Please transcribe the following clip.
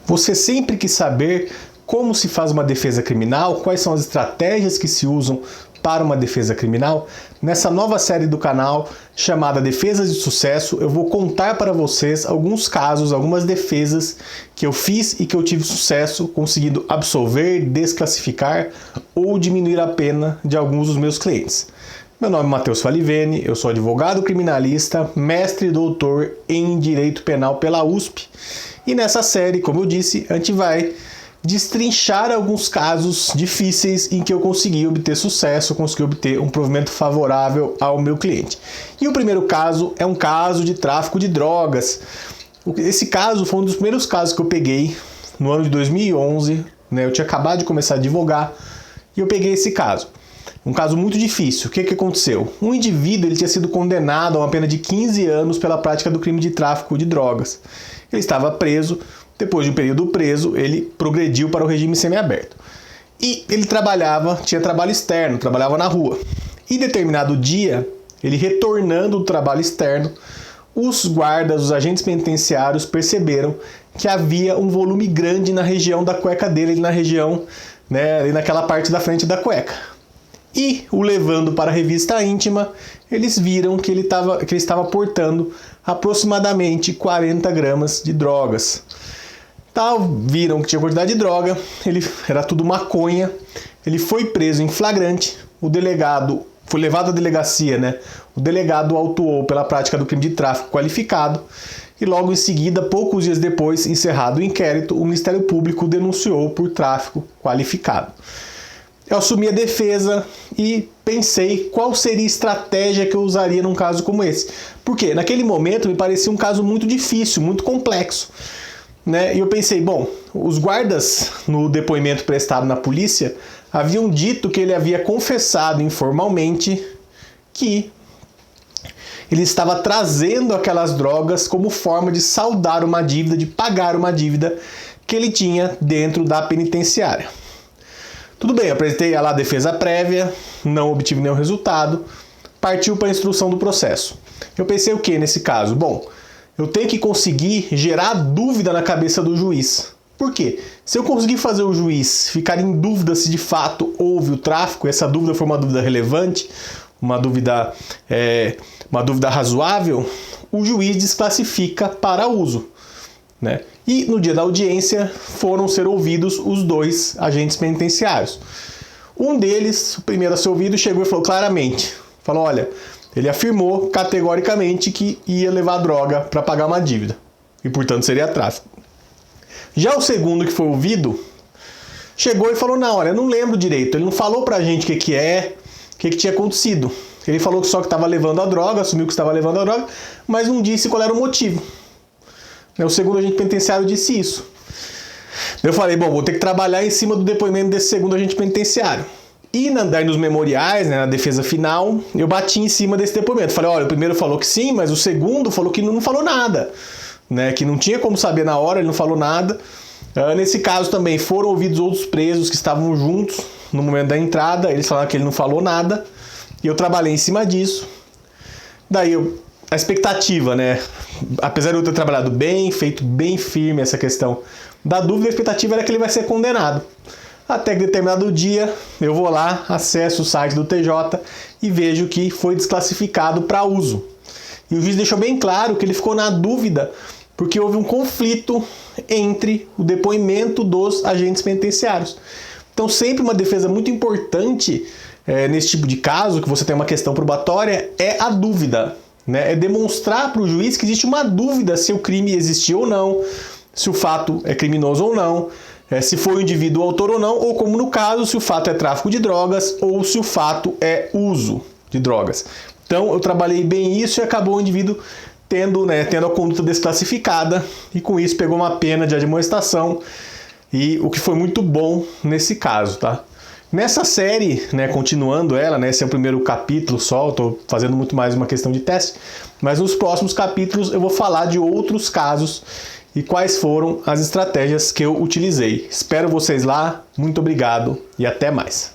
Você sempre quis saber como se faz uma defesa criminal, quais são as estratégias que se usam para uma defesa criminal? Nessa nova série do canal chamada Defesas de Sucesso, eu vou contar para vocês alguns casos, algumas defesas que eu fiz e que eu tive sucesso conseguindo absolver, desclassificar ou diminuir a pena de alguns dos meus clientes. Meu nome é Matheus Falivene, eu sou advogado criminalista, mestre e doutor em Direito Penal pela USP. E nessa série, como eu disse, a gente vai destrinchar alguns casos difíceis em que eu consegui obter sucesso, consegui obter um provimento favorável ao meu cliente. E o primeiro caso é um caso de tráfico de drogas. Esse caso foi um dos primeiros casos que eu peguei no ano de 2011, né? Eu tinha acabado de começar a advogar e eu peguei esse caso. Um caso muito difícil. O que aconteceu? Um indivíduo ele tinha sido condenado a uma pena de 15 anos pela prática do crime de tráfico de drogas. Ele estava preso. Depois de um período preso, ele progrediu para o regime semiaberto. E ele tinha trabalho externo, trabalhava na rua. E determinado dia, ele retornando do trabalho externo, os guardas, os agentes penitenciários perceberam que havia um volume grande na região da cueca dele, na região, né, ali naquela parte da frente da cueca. E, o levando para a revista íntima, eles viram que ele estava portando aproximadamente 40 gramas de drogas. Viram que tinha quantidade de droga, era tudo maconha, ele foi preso em flagrante, o delegado foi levado à delegacia, né? O delegado autuou pela prática do crime de tráfico qualificado e logo em seguida, poucos dias depois, encerrado o inquérito, o Ministério Público denunciou por tráfico qualificado. Eu assumi a defesa e pensei qual seria a estratégia que eu usaria num caso como esse. Porque naquele momento me parecia um caso muito difícil, muito complexo. Né? E eu pensei, bom, os guardas no depoimento prestado na polícia haviam dito que ele havia confessado informalmente que ele estava trazendo aquelas drogas como forma de saldar uma dívida, de pagar uma dívida que ele tinha dentro da penitenciária. Tudo bem, apresentei lá a defesa prévia, não obtive nenhum resultado, partiu para a instrução do processo. Eu pensei o que nesse caso? Bom, eu tenho que conseguir gerar dúvida na cabeça do juiz. Por quê? Se eu conseguir fazer o juiz ficar em dúvida se de fato houve o tráfico, essa dúvida for uma dúvida relevante, uma dúvida razoável, o juiz desclassifica para uso. Né? E no dia da audiência foram ser ouvidos os dois agentes penitenciários. Um deles, o primeiro a ser ouvido, chegou e falou claramente, olha, ele afirmou categoricamente que ia levar droga para pagar uma dívida e portanto seria tráfico. Já o segundo que foi ouvido chegou e falou, não, olha, eu não lembro direito, ele não falou pra gente o que tinha acontecido. Ele falou que só que estava levando a droga, assumiu que estava levando a droga, mas não disse qual era o motivo. O segundo agente penitenciário disse isso. Eu falei, bom, vou ter que trabalhar em cima do depoimento desse segundo agente penitenciário. E nos memoriais, né, na defesa final, eu bati em cima desse depoimento. Falei, olha, o primeiro falou que sim, mas o segundo falou que não falou nada. Né, que não tinha como saber na hora, ele não falou nada. Nesse caso também foram ouvidos outros presos que estavam juntos no momento da entrada. Eles falaram que ele não falou nada. E eu trabalhei em cima disso. Daí a expectativa, né? Apesar de eu ter trabalhado bem, feito bem firme essa questão da dúvida, a expectativa era que ele vai ser condenado. Até que determinado dia eu vou lá, acesso o site do TJ e vejo que foi desclassificado para uso. E o juiz deixou bem claro que ele ficou na dúvida porque houve um conflito entre o depoimento dos agentes penitenciários. Então sempre uma defesa muito importante nesse tipo de caso, que você tem uma questão probatória, é a dúvida. Né? É demonstrar para o juiz que existe uma dúvida se o crime existiu ou não, se o fato é criminoso ou não, se foi o indivíduo o autor ou não, ou como no caso, se o fato é tráfico de drogas ou se o fato é uso de drogas. Então eu trabalhei bem isso e acabou o indivíduo tendo a conduta desclassificada e com isso pegou uma pena de admoestação, e o que foi muito bom nesse caso, tá? Nessa série, né, continuando ela, né, esse é o primeiro capítulo só, estou fazendo muito mais uma questão de teste, mas nos próximos capítulos eu vou falar de outros casos e quais foram as estratégias que eu utilizei. Espero vocês lá, muito obrigado e até mais.